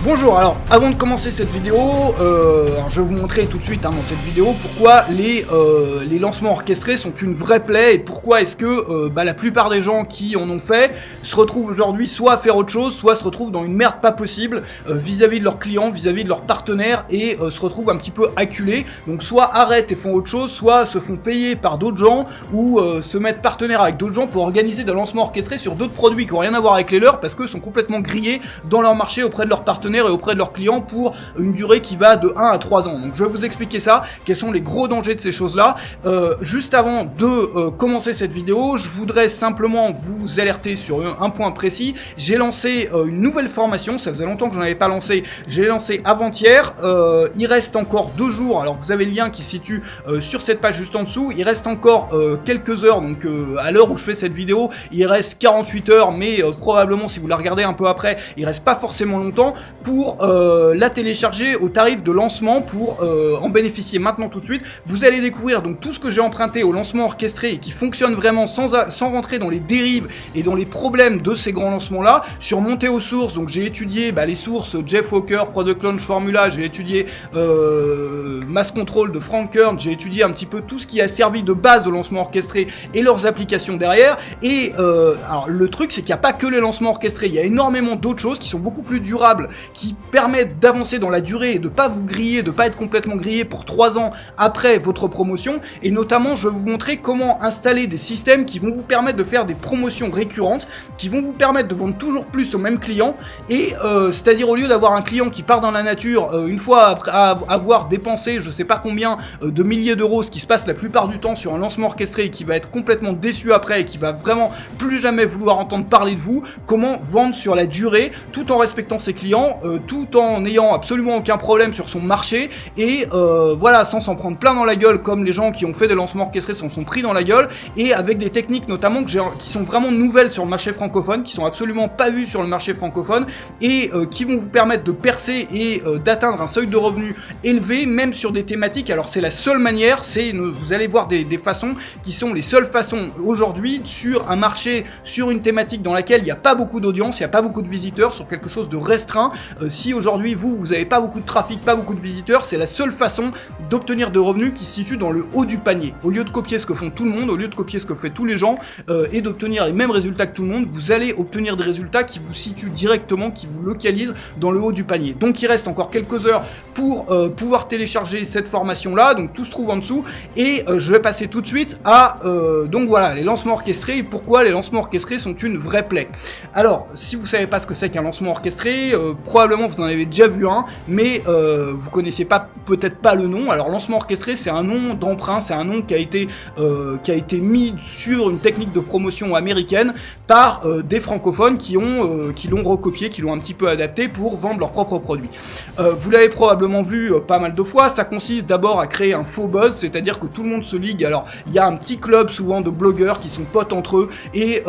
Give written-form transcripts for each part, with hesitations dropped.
Bonjour, alors avant de commencer cette vidéo, je vais vous montrer tout de suite dans cette vidéo pourquoi les lancements orchestrés sont une vraie plaie et pourquoi est-ce que la plupart des gens qui en ont fait se retrouvent aujourd'hui soit à faire autre chose, soit se retrouvent dans une merde pas possible vis-à-vis de leurs clients, vis-à-vis de leurs partenaires et se retrouvent un petit peu acculés, donc soit arrêtent et font autre chose, soit se font payer par d'autres gens ou se mettent partenaires avec d'autres gens pour organiser des lancements orchestrés sur d'autres produits qui n'ont rien à voir avec les leurs parce qu'ils sont complètement grillés dans leur marché auprès de leurs partenaires et auprès de leurs clients pour une durée qui va de 1 à 3 ans. Donc je vais vous expliquer ça, quels sont les gros dangers de ces choses-là. Juste avant de commencer cette vidéo, je voudrais simplement vous alerter sur un point précis. J'ai lancé une nouvelle formation, ça faisait longtemps que je n'en avais pas lancé, j'ai lancé avant-hier, il reste encore 2 jours, alors vous avez le lien qui se situe sur cette page juste en dessous, il reste encore quelques heures, donc à l'heure où je fais cette vidéo, il reste 48 heures, mais probablement si vous la regardez un peu après, il reste pas forcément longtemps, pour la télécharger au tarif de lancement pour en bénéficier maintenant tout de suite. Vous allez découvrir donc tout ce que j'ai emprunté au lancement orchestré et qui fonctionne vraiment sans rentrer dans les dérives et dans les problèmes de ces grands lancements là. Sur montée aux sources, donc j'ai étudié les sources Jeff Walker, Product Launch Formula, j'ai étudié Mass Control de Frank Kern, j'ai étudié un petit peu tout ce qui a servi de base au lancement orchestré et leurs applications derrière. Et alors le truc c'est qu'il n'y a pas que les lancements orchestrés, il y a énormément d'autres choses qui sont beaucoup plus durables, qui permettent d'avancer dans la durée et de pas vous griller, de pas être complètement grillé pour 3 ans après votre promotion. Et notamment, je vais vous montrer comment installer des systèmes qui vont vous permettre de faire des promotions récurrentes, qui vont vous permettre de vendre toujours plus au même client. Et c'est-à-dire au lieu d'avoir un client qui part dans la nature une fois après avoir dépensé je sais pas combien de milliers d'euros, ce qui se passe la plupart du temps sur un lancement orchestré et qui va être complètement déçu après et qui va vraiment plus jamais vouloir entendre parler de vous, comment vendre sur la durée tout en respectant ses clients, tout en n'ayant absolument aucun problème sur son marché et voilà, sans s'en prendre plein dans la gueule comme les gens qui ont fait des lancements orchestrés s'en sont pris dans la gueule, et avec des techniques notamment qui sont vraiment nouvelles sur le marché francophone, qui sont absolument pas vues sur le marché francophone et qui vont vous permettre de percer et d'atteindre un seuil de revenus élevé même sur des thématiques. Alors c'est la seule manière, vous allez voir des façons qui sont les seules façons aujourd'hui sur un marché, sur une thématique dans laquelle il n'y a pas beaucoup d'audience, il n'y a pas beaucoup de visiteurs, sur quelque chose de restreint. Si aujourd'hui vous n'avez pas beaucoup de trafic, pas beaucoup de visiteurs, c'est la seule façon d'obtenir de revenus qui se situent dans le haut du panier. Au lieu de copier ce que font tout le monde, au lieu de copier ce que fait tous les gens et d'obtenir les mêmes résultats que tout le monde, vous allez obtenir des résultats qui vous situent directement, qui vous localisent dans le haut du panier. Donc il reste encore quelques heures pour pouvoir télécharger cette formation là, donc tout se trouve en dessous et je vais passer tout de suite à donc voilà, les lancements orchestrés et pourquoi les lancements orchestrés sont une vraie plaie. Alors si vous savez pas ce que c'est qu'un lancement orchestré, probablement vous en avez déjà vu un, mais vous connaissez peut-être pas le nom. Alors lancement orchestré, c'est un nom d'emprunt, c'est un nom qui a été mis sur une technique de promotion américaine par des francophones qui l'ont recopié, qui l'ont un petit peu adapté pour vendre leurs propres produits. Vous l'avez probablement vu pas mal de fois, ça consiste d'abord à créer un faux buzz, c'est-à-dire que tout le monde se ligue. Alors il y a un petit club souvent de blogueurs qui sont potes entre eux et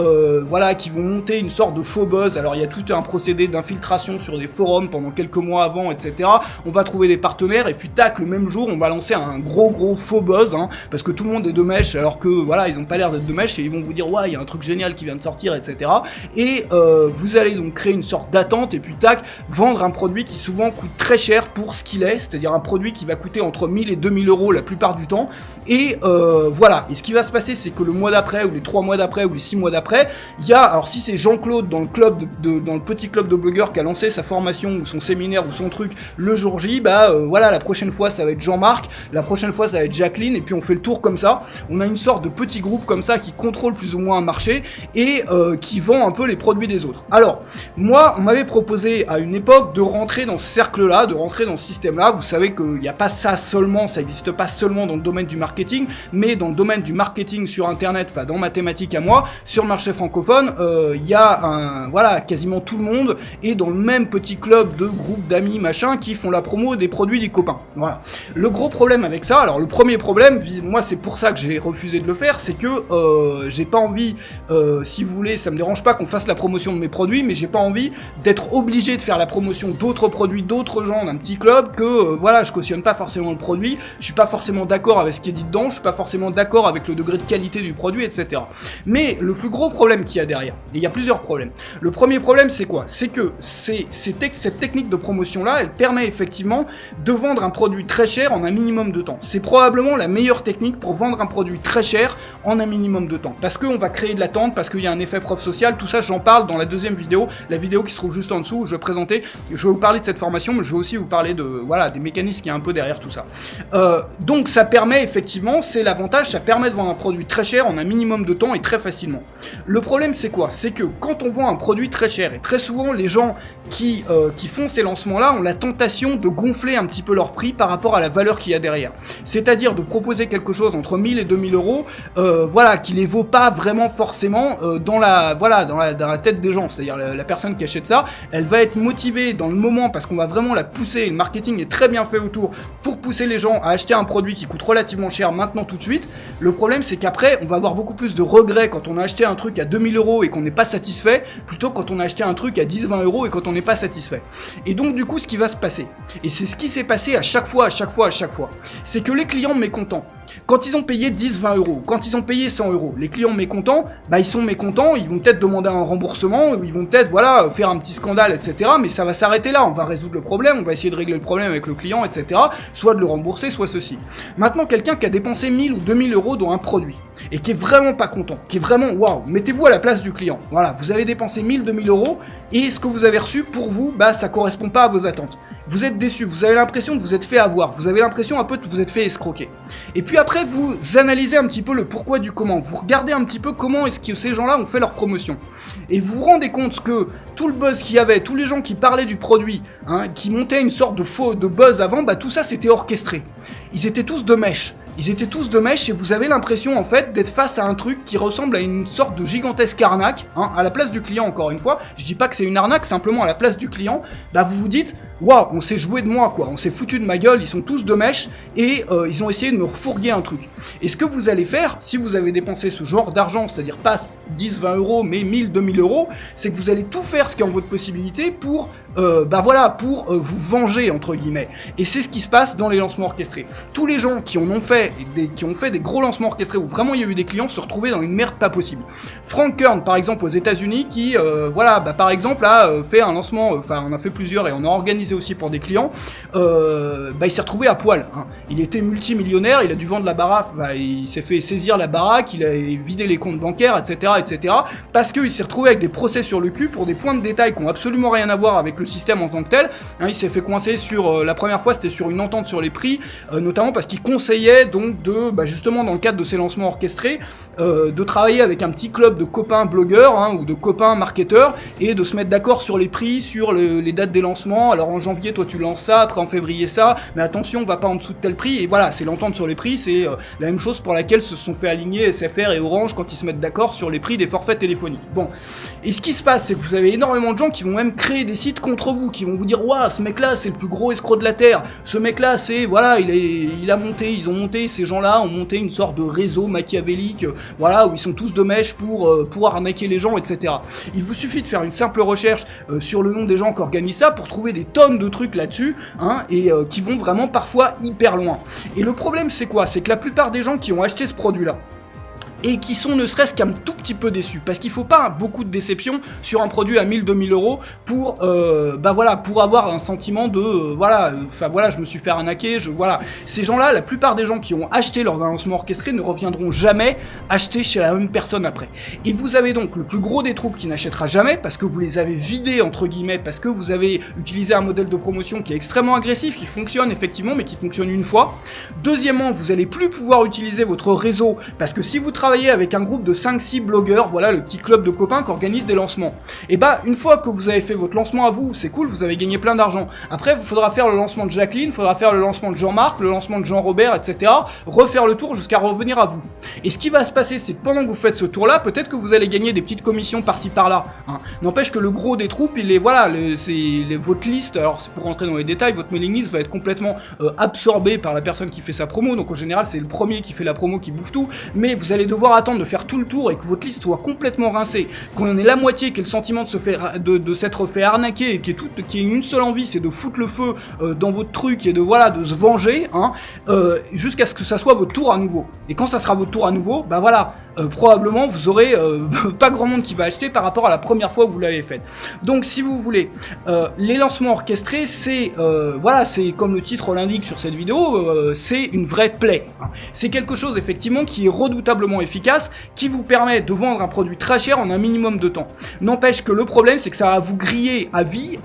voilà, qui vont monter une sorte de faux buzz. Alors il y a tout un procédé d'infiltration sur des forums pendant quelques mois avant, etc. On va trouver des partenaires et puis tac, le même jour on va lancer un gros faux buzz, parce que tout le monde est de mèche alors que voilà, ils ont pas l'air d'être de mèche et ils vont vous dire ouais, il y a un truc génial qui vient de sortir, etc. Et vous allez donc créer une sorte d'attente et puis tac, vendre un produit qui souvent coûte très cher pour ce qu'il est, c'est-à-dire un produit qui va coûter entre 1000 et 2000 euros la plupart du temps. Et voilà, et ce qui va se passer, c'est que le mois d'après ou les 3 mois d'après ou les 6 mois d'après, il y a, alors si c'est Jean-Claude dans le club dans le petit club de blogueurs qui a lancé sa formation ou son séminaire ou son truc le jour J, voilà, la prochaine fois ça va être Jean-Marc, la prochaine fois ça va être Jacqueline, et puis on fait le tour comme ça. On a une sorte de petit groupe comme ça qui contrôle plus ou moins un marché et qui vend un peu les produits des autres. Alors moi, on m'avait proposé à une époque de rentrer dans ce cercle là, de rentrer dans ce système là. Vous savez qu'il n'y a pas ça seulement, ça n'existe pas seulement dans le domaine du marketing, mais dans le domaine du marketing sur internet, enfin dans ma thématique à moi, sur le marché francophone, il y a voilà, quasiment tout le monde est dans le même petit club de groupe d'amis machin qui font la promo des produits des copains. Voilà. Le gros problème avec ça, alors le premier problème, moi c'est pour ça que j'ai refusé de le faire, c'est que j'ai pas envie, si vous voulez, ça me dérange pas qu'on fasse la promotion de mes produits, mais j'ai pas envie d'être obligé de faire la promotion d'autres produits, d'autres gens d'un petit club que voilà, je cautionne pas forcément le produit, je suis pas forcément d'accord avec ce qui est dit dedans, je suis pas forcément d'accord avec le degré de qualité du produit, etc. Mais le plus gros problème qu'il y a derrière, et il y a plusieurs problèmes. Le premier problème, c'est quoi? C'est que ces cette technique de promotion-là, elle permet effectivement de vendre un produit très cher en un minimum de temps. C'est probablement la meilleure technique pour vendre un produit très cher en un minimum de temps. Parce qu'on va créer de l'attente, parce qu'il y a un effet preuve sociale, tout ça j'en parle dans la deuxième vidéo, la vidéo qui se trouve juste en dessous, où je vais vous parler de cette formation, mais je vais aussi vous parler de, voilà, des mécanismes qui est un peu derrière tout ça. Donc ça permet effectivement, c'est l'avantage, ça permet de vendre un produit très cher en un minimum de temps et très facilement. Le problème c'est quoi? C'est que quand on vend un produit très cher, et très souvent les gens qui font ces lancements-là ont la tentation de gonfler un petit peu leur prix par rapport à la valeur qu'il y a derrière. C'est-à-dire de proposer quelque chose entre 1000 et 2000 euros, voilà, qui les vaut pas vraiment forcément dans la tête des gens. C'est-à-dire la personne qui achète ça, elle va être motivée dans le moment parce qu'on va vraiment la pousser, le marketing est très bien fait autour pour pousser les gens à acheter un produit qui coûte relativement cher maintenant tout de suite. Le problème c'est qu'après on va avoir beaucoup plus de regrets quand on a acheté un truc à 2000 euros et qu'on n'est pas satisfait, plutôt quand on a acheté un truc à 10-20 euros et quand on n'est pas satisfait. Et donc du coup ce qui va se passer, et c'est ce qui s'est passé à chaque fois, c'est que les clients mécontents, quand ils ont payé 10-20 euros, quand ils ont payé 100 euros, les clients mécontents, bah ils sont mécontents, ils vont peut-être demander un remboursement, ou ils vont peut-être voilà faire un petit scandale, etc. Mais ça va s'arrêter là, on va résoudre le problème, on va essayer de régler le problème avec le client, etc. Soit de le rembourser, soit ceci. Maintenant, quelqu'un qui a dépensé 1000 ou 2000 euros dans un produit, et qui est vraiment pas content, qui est vraiment, waouh, mettez-vous à la place du client. Voilà, vous avez dépensé 1000-2000 euros, et ce que vous avez reçu, pour vous, bah ça correspond pas à vos attentes. Vous êtes déçu, vous avez l'impression de vous être fait avoir, vous avez l'impression un peu de vous être fait escroquer. Et puis après, vous analysez un petit peu le pourquoi du comment, vous regardez un petit peu comment est-ce que ces gens-là ont fait leur promotion. Et vous vous rendez compte que tout le buzz qu'il y avait, tous les gens qui parlaient du produit, hein, qui montaient une sorte de buzz avant, bah tout ça c'était orchestré. Ils étaient tous de mèche. Et vous avez l'impression en fait d'être face à un truc qui ressemble à une sorte de gigantesque arnaque, hein, à la place du client encore une fois. Je dis pas que c'est une arnaque, simplement à la place du client, bah vous vous dites waouh, on s'est joué de moi quoi, on s'est foutu de ma gueule, ils sont tous de mèche et ils ont essayé de me refourguer un truc. Et ce que vous allez faire, si vous avez dépensé ce genre d'argent, c'est-à-dire pas 10-20 euros mais 1000-2000 euros, c'est que vous allez tout faire ce qui est en votre possibilité pour vous venger entre guillemets. Et c'est ce qui se passe dans les lancements orchestrés. Tous les gens qui ont fait des gros lancements orchestrés où vraiment il y a eu des clients se retrouvaient dans une merde pas possible. Frank Kern par exemple aux États-Unis qui par exemple a fait un lancement, on a fait plusieurs et on a organisé aussi pour des clients, il s'est retrouvé à poil, hein. Il était multimillionnaire, il a dû vendre la baraque, il s'est fait saisir la baraque, il a vidé les comptes bancaires, etc. parce qu'il s'est retrouvé avec des procès sur le cul pour des points de détail qui ont absolument rien à voir avec le système en tant que tel, hein. Il s'est fait coincer sur, la première fois c'était sur une entente sur les prix, notamment parce qu'il conseillait donc justement dans le cadre de ces lancements orchestrés, de travailler avec un petit club de copains blogueurs, hein, ou de copains marketeurs, et de se mettre d'accord sur les prix, sur les dates des lancements. Alors en janvier toi tu lances ça, après en février ça, mais attention on va pas en dessous de tel prix, et voilà, c'est l'entente sur les prix, c'est la même chose pour laquelle se sont fait aligner SFR et Orange quand ils se mettent d'accord sur les prix des forfaits téléphoniques. Bon, et ce qui se passe c'est que vous avez énormément de gens qui vont même créer des sites contre vous, qui vont vous dire waouh, ce mec là c'est le plus gros escroc de la terre, ce mec là c'est, voilà, ils ont monté, ces gens-là ont monté une sorte de réseau machiavélique, voilà, où ils sont tous de mèche pour arnaquer les gens, etc. Il vous suffit de faire une simple recherche sur le nom des gens qui organisent ça pour trouver des tonnes de trucs là-dessus, hein, et qui vont vraiment parfois hyper loin. Et le problème c'est quoi? C'est que la plupart des gens qui ont acheté ce produit-là, et qui sont ne serait-ce qu'un tout petit peu déçus, parce qu'il faut pas beaucoup de déception sur un produit à 1000-2000 euros pour avoir un sentiment de je me suis fait arnaquer, ces gens-là, la plupart des gens qui ont acheté lors d'un lancement orchestré ne reviendront jamais acheter chez la même personne après. Et vous avez donc le plus gros des troupes qui n'achètera jamais, parce que vous les avez vidés entre guillemets, parce que vous avez utilisé un modèle de promotion qui est extrêmement agressif, qui fonctionne effectivement, mais qui fonctionne une fois. Deuxièmement, vous allez plus pouvoir utiliser votre réseau, parce que si vous travaillez avec un groupe de 5-6 blogueurs, voilà le petit club de copains qui organise des lancements. Et une fois que vous avez fait votre lancement à vous, c'est cool, vous avez gagné plein d'argent. Après, il faudra faire le lancement de Jacqueline, il faudra faire le lancement de Jean-Marc, le lancement de Jean-Robert, etc. Refaire le tour jusqu'à revenir à vous. Et ce qui va se passer, c'est que pendant que vous faites ce tour-là, peut-être que vous allez gagner des petites commissions par-ci par-là, hein. N'empêche que le gros des troupes, votre liste, alors c'est pour rentrer dans les détails, votre mailing list va être complètement absorbé par la personne qui fait sa promo, donc en général c'est le premier qui fait la promo qui bouffe tout, mais vous allez devoir devoir attendre de faire tout le tour et que votre liste soit complètement rincée, qu'on en ait la moitié qui ait le sentiment de s'être fait arnaquer et qui ait une seule envie, c'est de foutre le feu dans votre truc et de se venger, hein, jusqu'à ce que ça soit votre tour à nouveau. Et quand ça sera votre tour à nouveau, bah voilà, probablement vous aurez pas grand monde qui va acheter par rapport à la première fois où vous l'avez fait. Donc si vous voulez, les lancements orchestrés, c'est c'est comme le titre l'indique sur cette vidéo, c'est une vraie plaie. Hein. C'est quelque chose effectivement qui est redoutablement efficace, qui vous permet de vendre un produit très cher en un minimum de temps. N'empêche que le problème, c'est que ça va vous griller à vie,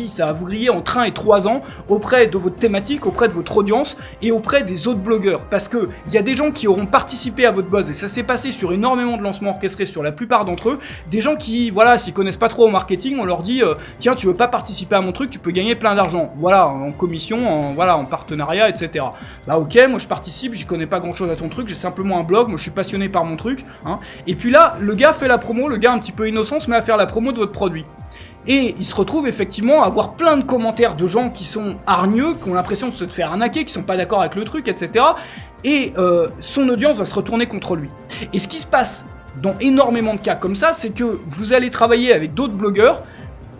ça va vous griller entre 1 et 3 ans auprès de votre thématique, auprès de votre audience et auprès des autres blogueurs. Parce que il y a des gens qui auront participé à votre buzz et ça s'est passé sur énormément de lancements orchestrés sur la plupart d'entre eux. Des gens qui, s'y connaissent pas trop au marketing, on leur dit tiens, tu veux pas participer à mon truc, tu peux gagner plein d'argent. Voilà, en commission, en partenariat, etc. Bah ok, moi je participe, j'y connais pas grand chose à ton truc, j'ai simplement un blog, moi je suis passionné par mon truc, hein. Et puis là, le gars fait la promo, le gars un petit peu innocent se met à faire la promo de votre produit. Et il se retrouve effectivement à avoir plein de commentaires de gens qui sont hargneux, qui ont l'impression de se faire arnaquer, qui sont pas d'accord avec le truc, etc. Et son audience va se retourner contre lui. Et ce qui se passe dans énormément de cas comme ça, c'est que vous allez travailler avec d'autres blogueurs,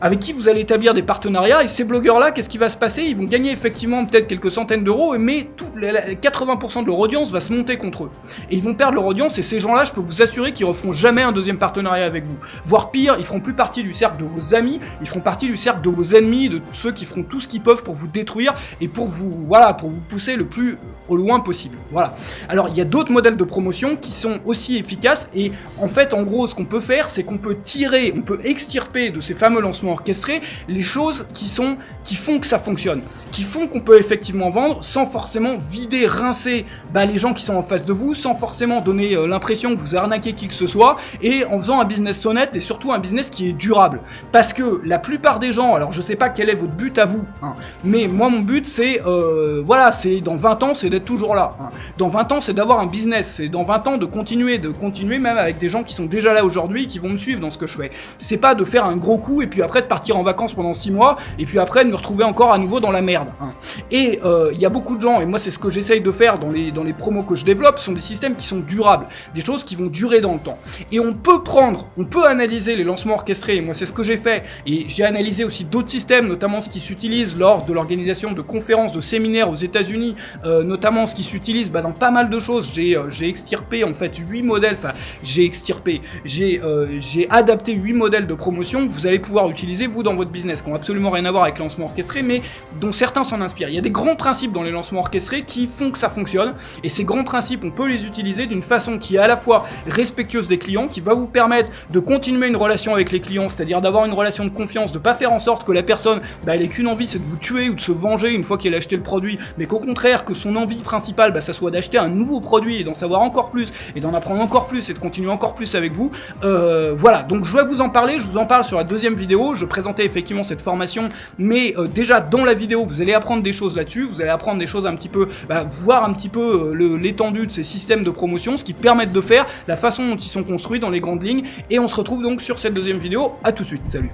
avec qui vous allez établir des partenariats, et ces blogueurs-là, qu'est-ce qui va se passer? Ils vont gagner effectivement peut-être quelques centaines d'euros, mais 80% de leur audience va se monter contre eux. Et ils vont perdre leur audience, et ces gens-là, je peux vous assurer qu'ils referont jamais un deuxième partenariat avec vous. Voire pire, ils feront plus partie du cercle de vos amis, ils feront partie du cercle de vos ennemis, de ceux qui feront tout ce qu'ils peuvent pour vous détruire, et pour vous pousser le plus au loin possible. Voilà. Alors, il y a d'autres modèles de promotion qui sont aussi efficaces, et en fait, en gros, ce qu'on peut faire, c'est qu'on peut extirper de ces fameux lancements orchestrer les choses qui font que ça fonctionne, qui font qu'on peut effectivement vendre sans forcément vider, rincer les gens qui sont en face de vous, sans forcément donner l'impression que vous arnaquez qui que ce soit, et en faisant un business honnête et surtout un business qui est durable. Parce que la plupart des gens, alors je sais pas quel est votre but à vous, hein, mais moi mon but c'est c'est dans 20 ans c'est d'être toujours là. Hein. Dans 20 ans c'est d'avoir un business, c'est dans 20 ans de continuer même avec des gens qui sont déjà là aujourd'hui et qui vont me suivre dans ce que je fais. C'est pas de faire un gros coup et puis après de partir en vacances pendant 6 mois et puis après de me retrouver encore à nouveau dans la merde. Hein. Et il y a beaucoup de gens, et moi c'est ce que j'essaye de faire dans les promos que je développe, sont des systèmes qui sont durables, des choses qui vont durer dans le temps. Et on peut analyser les lancements orchestrés, et moi c'est ce que j'ai fait, et j'ai analysé aussi d'autres systèmes, notamment ce qui s'utilise lors de l'organisation de conférences, de séminaires aux États-Unis, notamment ce qui s'utilise dans pas mal de choses. J'ai extirpé en fait 8 modèles, j'ai adapté 8 modèles de promotion que vous allez pouvoir utiliser vous dans votre business, qui n'ont absolument rien à voir avec le lancement orchestré, mais dont certains s'en inspirent. Il y a des grands principes dans les lancements orchestrés qui font que ça fonctionne, et ces grands principes, on peut les utiliser d'une façon qui est à la fois respectueuse des clients, qui va vous permettre de continuer une relation avec les clients, c'est-à-dire d'avoir une relation de confiance, de pas faire en sorte que la personne, elle ait qu'une envie, c'est de vous tuer ou de se venger une fois qu'elle a acheté le produit, mais qu'au contraire, que son envie principale, ça soit d'acheter un nouveau produit et d'en savoir encore plus, et d'en apprendre encore plus, et de continuer encore plus avec vous. Voilà, donc je vais vous en parler, je vous en parle sur la deuxième vidéo. Je présentais effectivement cette formation, mais déjà dans la vidéo vous allez apprendre des choses là-dessus, vous allez apprendre des choses un petit peu, voir un petit peu l'étendue de ces systèmes de promotion, ce qui permettent de faire, la façon dont ils sont construits dans les grandes lignes, et on se retrouve donc sur cette deuxième vidéo. À tout de suite, salut.